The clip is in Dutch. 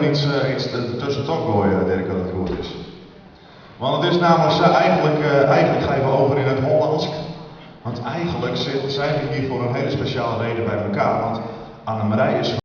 iets tussen toch gooien, Dirk, dat het goed is. Want het is namelijk zo, eigenlijk ga je wel over in het Hollands. Want eigenlijk zijn we hier voor een hele speciale reden bij elkaar. Want Annemarij is